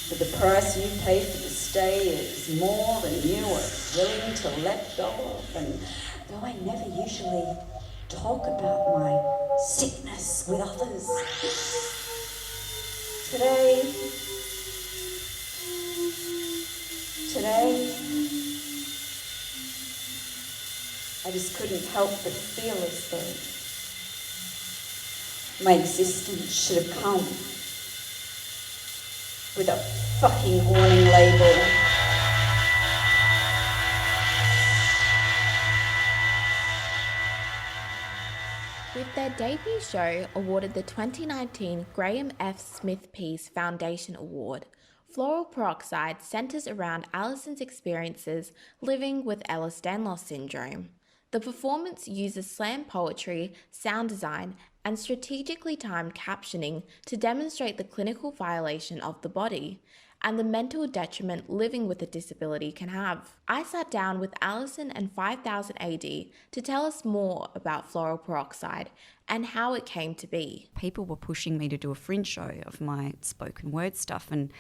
but the price you pay for the stay is more than you are willing to let go of. And though I never usually talk about my sickness with others, today, I just couldn't help but feel as though my existence should have come with a fucking warning label. With their debut show awarded the 2019 Graham F. Smith Peace Foundation Award, Floral Peroxide centres around Alison's experiences living with Ehlers-Danlos syndrome. The performance uses slam poetry, sound design, and strategically timed captioning to demonstrate the clinical violation of the body and the mental detriment living with a disability can have. I sat down with Alison and 5000 AD to tell us more about Floral Peroxide and how it came to be. People were pushing me to do a fringe show of my spoken word stuff, and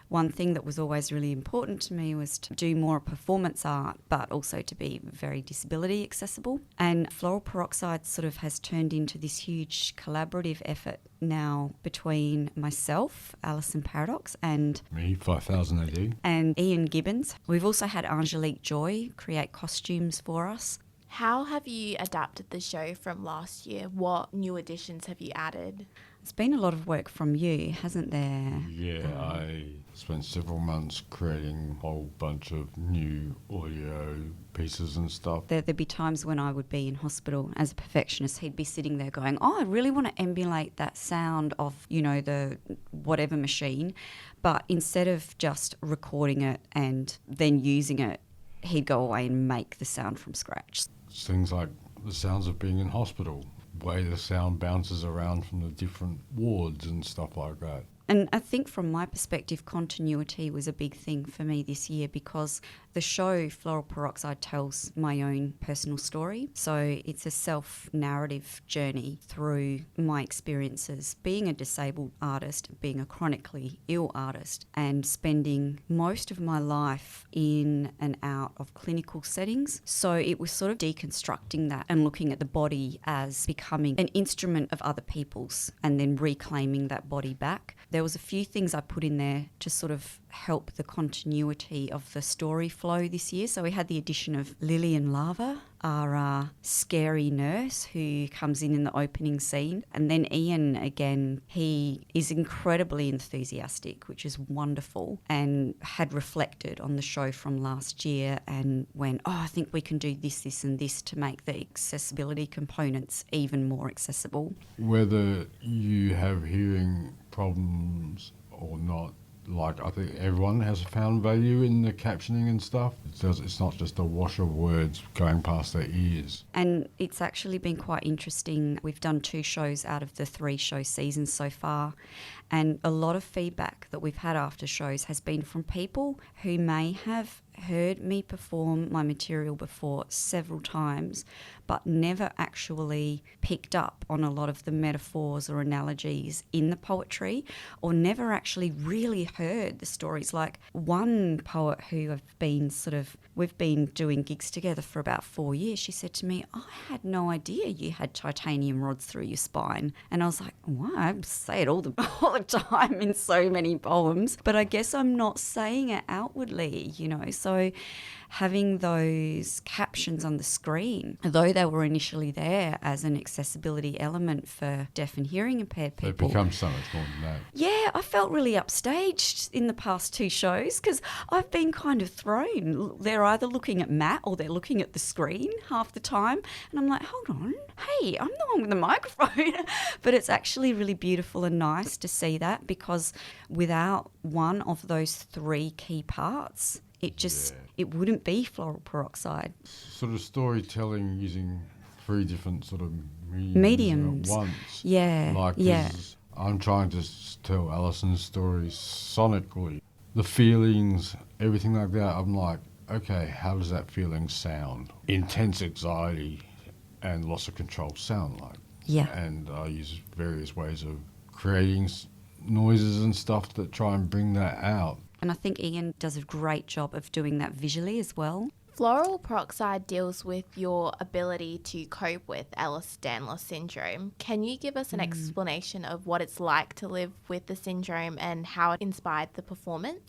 one thing that was always really important to me was to do more performance art, but also to be very disability accessible. And Floral Peroxide sort of has turned into this huge collaborative effort now between myself, Alison Paradoxx, and me, 5000 AD, and Ian Gibbons. We've also had Angelique Joy create costumes for us. How have you adapted the show from last year? What new additions have you added? It's been a lot of work from you, hasn't there? Yeah, I spent several months creating a whole bunch of new audio pieces and stuff. There'd be times when I would be in hospital as a perfectionist. He'd be sitting there going, oh, I really want to emulate that sound of, the whatever machine. But instead of just recording it and then using it, he'd go away and make the sound from scratch. Things like the sounds of being in hospital, way the sound bounces around from the different wards and stuff like that. And I think from my perspective, continuity was a big thing for me this year because the show Floral Peroxide tells my own personal story. So it's a self-narrative journey through my experiences being a disabled artist, being a chronically ill artist, and spending most of my life in and out of clinical settings. So it was sort of deconstructing that and looking at the body as becoming an instrument of other people's and then reclaiming that body back. There was a few things I put in there to sort of help the continuity of the story flow this year. So we had the addition of Lillian Lava, our scary nurse who comes in the opening scene. And then Ian, again, he is incredibly enthusiastic, which is wonderful, and had reflected on the show from last year and went, I think we can do this, this and this to make the accessibility components even more accessible. Whether you have hearing problems or not, I think everyone has found value in the captioning and stuff. It's not just a wash of words going past their ears. And it's actually been quite interesting. We've done 2 shows out of the 3 show seasons so far, and a lot of feedback that we've had after shows has been from people who may have heard me perform my material before several times, but never actually picked up on a lot of the metaphors or analogies in the poetry, or never actually really heard the stories. Like one poet who we've been doing gigs together for about 4 years, she said to me, I had no idea you had titanium rods through your spine. And I was like, wow, I say it all the time in so many poems, but I guess I'm not saying it outwardly, So having those captions on the screen, though they were initially there as an accessibility element for deaf and hearing impaired people. They've become so much more than that. Yeah, I felt really upstaged in the past 2 shows because I've been kind of thrown. They're either looking at Matt or they're looking at the screen half the time. And I'm like, hold on, hey, I'm the one with the microphone. But it's actually really beautiful and nice to see that, because without one of those 3 key parts, it wouldn't be Floral Peroxide. Sort of storytelling using 3 different sort of mediums at once. Yeah. I'm trying to tell Alison's story sonically. The feelings, everything like that, I'm like, okay, how does that feeling sound? Intense anxiety and loss of control sound like. Yeah. And I use various ways of creating noises and stuff that try and bring that out. And I think Ian does a great job of doing that visually as well. Floral Peroxide deals with your ability to cope with Ehlers-Danlos syndrome. Can you give us an explanation of what it's like to live with the syndrome and how it inspired the performance?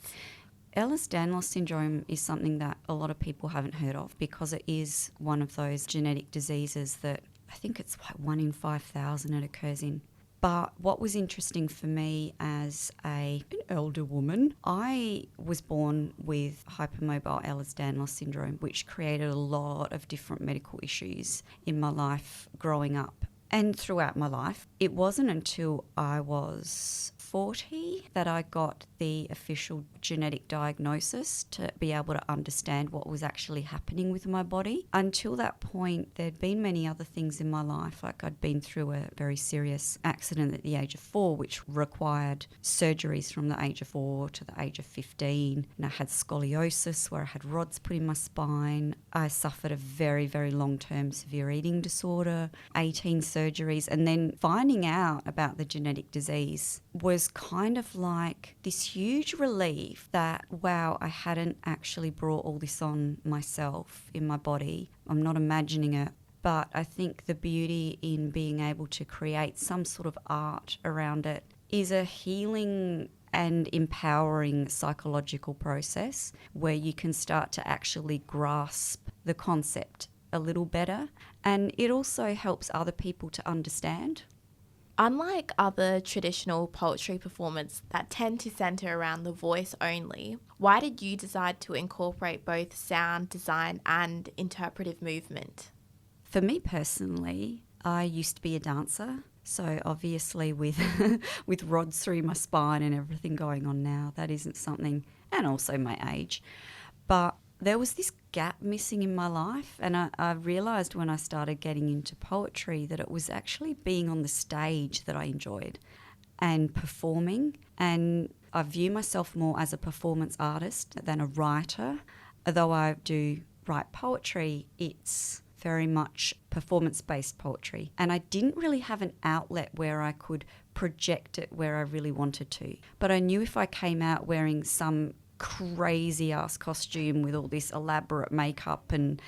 Ehlers-Danlos syndrome is something that a lot of people haven't heard of because it is one of those genetic diseases that I think it's like 1 in 5,000 it occurs in. But what was interesting for me as an elder woman, I was born with hypermobile Ehlers-Danlos syndrome, which created a lot of different medical issues in my life growing up and throughout my life. It wasn't until I was 40 that I got the official genetic diagnosis to be able to understand what was actually happening with my body. Until that point, there'd been many other things in my life. Like I'd been through a very serious accident at the age of 4, which required surgeries from the age of 4 to the age of 15. And I had scoliosis where I had rods put in my spine. I suffered a very, very long-term severe eating disorder, 18 surgeries. And then finding out about the genetic disease was kind of like this huge relief that, wow, I hadn't actually brought all this on myself in my body. I'm not imagining it. But I think the beauty in being able to create some sort of art around it is a healing and empowering psychological process where you can start to actually grasp the concept a little better. And it also helps other people to understand. Unlike other traditional poetry performances that tend to centre around the voice only, why did you decide to incorporate both sound, design and interpretive movement? For me personally, I used to be a dancer. So obviously with with rods through my spine and everything going on now, that isn't something, and also my age. But there was this gap missing in my life, and I realised when I started getting into poetry that it was actually being on the stage that I enjoyed and performing. And I view myself more as a performance artist than a writer. Although I do write poetry, it's very much performance-based poetry. And I didn't really have an outlet where I could project it where I really wanted to. But I knew if I came out wearing some crazy ass costume with all this elaborate makeup and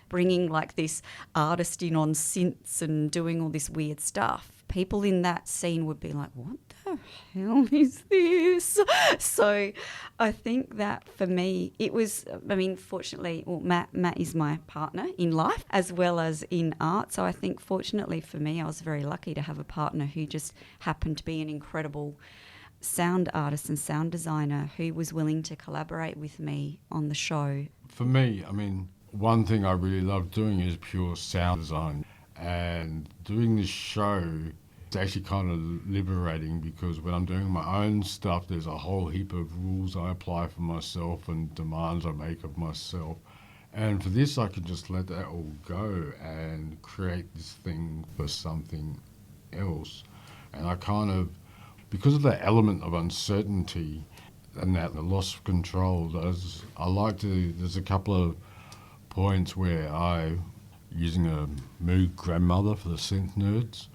bringing like this artist in on synths and doing all this weird stuff, people in that scene would be like, what the hell is this? So I think that for me, it was, I mean, fortunately, well, Matt is my partner in life as well as in art. So I think fortunately for me, I was very lucky to have a partner who just happened to be an incredible sound artist and sound designer who was willing to collaborate with me on the show. For me, I mean, one thing I really love doing is pure sound design. And doing this show, it's actually kind of liberating because when I'm doing my own stuff, there's a whole heap of rules I apply for myself and demands I make of myself. And for this, I can just let that all go and create this thing for something else. And I kind of, because of the element of uncertainty and that the loss of control, there's a couple of points where using a Moog grandmother for the synth nerds,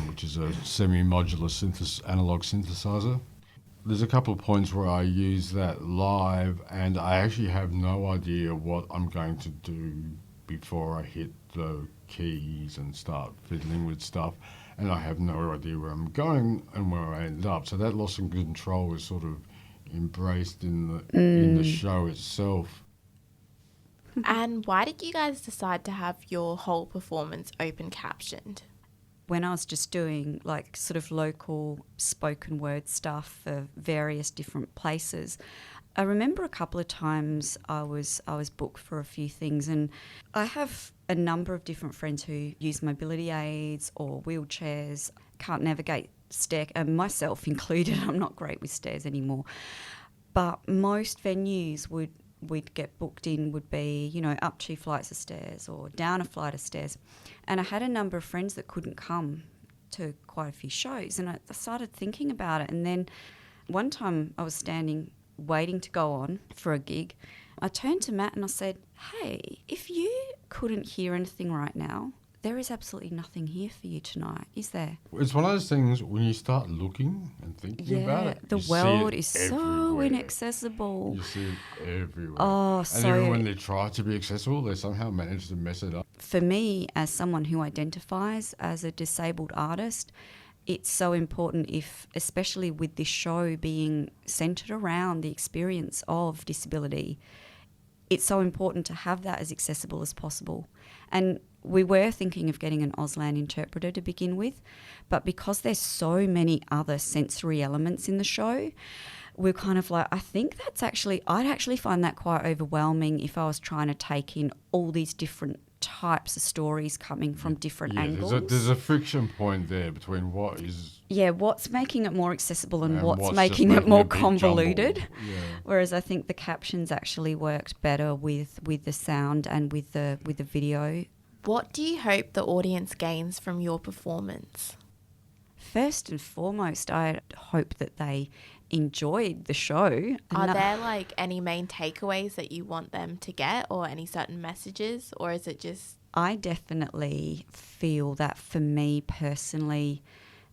which is a semi-modular analog synthesizer. There's a couple of points where I use that live and I actually have no idea what I'm going to do before I hit the keys and start fiddling with stuff. And I have no idea where I'm going and where I end up. So that loss of control is sort of embraced in the show itself. And why did you guys decide to have your whole performance open captioned? When I was just doing like sort of local spoken word stuff for various different places, I remember a couple of times I was booked for a few things, and I have a number of different friends who use mobility aids or wheelchairs, can't navigate myself included. I'm not great with stairs anymore. But most venues we'd get booked in would be, you know, up 2 flights of stairs or down a flight of stairs. And I had a number of friends that couldn't come to quite a few shows, and I started thinking about it. And then one time I was standing waiting to go on for a gig. I turned to Matt and I said, hey, if you couldn't hear anything right now, there is absolutely nothing here for you tonight, is there? It's one of those things when you start looking and thinking about it. The you world see it is so everywhere. inaccessible. You see it everywhere. Oh, and so even when they try to be accessible, they somehow manage to mess it up. for me, as someone who identifies as a disabled artist, it's so important especially with this show being centred around the experience of disability, it's so important to have that as accessible as possible. And we were thinking of getting an Auslan interpreter to begin with, but because there's so many other sensory elements in the show, we're kind of like, I'd actually find that quite overwhelming if I was trying to take in all these different types of stories coming from different angles. There's a friction point there between what is... Yeah, what's making it more accessible and what's what's making just it more a bit convoluted. jumbled. Yeah. Whereas I think the captions actually worked better with the sound and with the video. What do you hope the audience gains from your performance? First and foremost, I hope that they enjoyed the show. Are there like any main takeaways that you want them to get, or any certain messages, or is it just... I definitely feel that for me personally,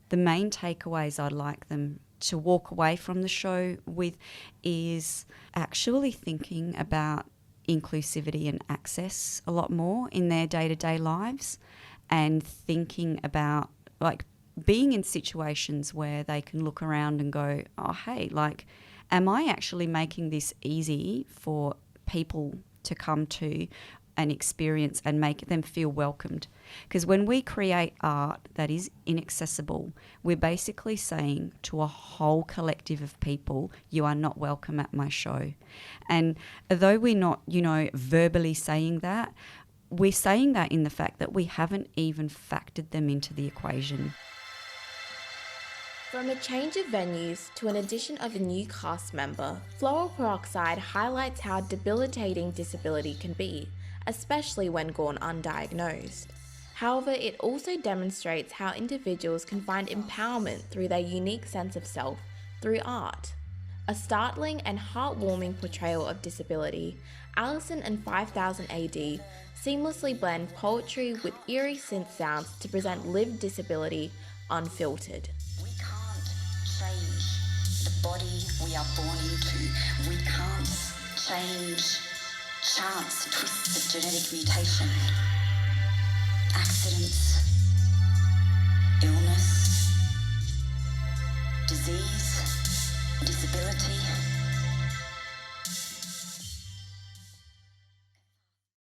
the main takeaways I'd like them to walk away from the show with is actually thinking about inclusivity and access a lot more in their day-to-day lives, and thinking about like being in situations where they can look around and go, oh, hey, like, am I actually making this easy for people to come to and experience and make them feel welcomed? Because when we create art that is inaccessible, we're basically saying to a whole collective of people, you are not welcome at my show. And although we're not, verbally saying that, we're saying that in the fact that we haven't even factored them into the equation. From a change of venues to an addition of a new cast member, Floral Peroxide highlights how debilitating disability can be, especially when gone undiagnosed. However, it also demonstrates how individuals can find empowerment through their unique sense of self through art. A startling and heartwarming portrayal of disability, Alison and 5000 AD seamlessly blend poetry with eerie synth sounds to present lived disability unfiltered. Change the body we are born into. We can't change chance, twists of genetic mutation, accidents, illness, disease, disability.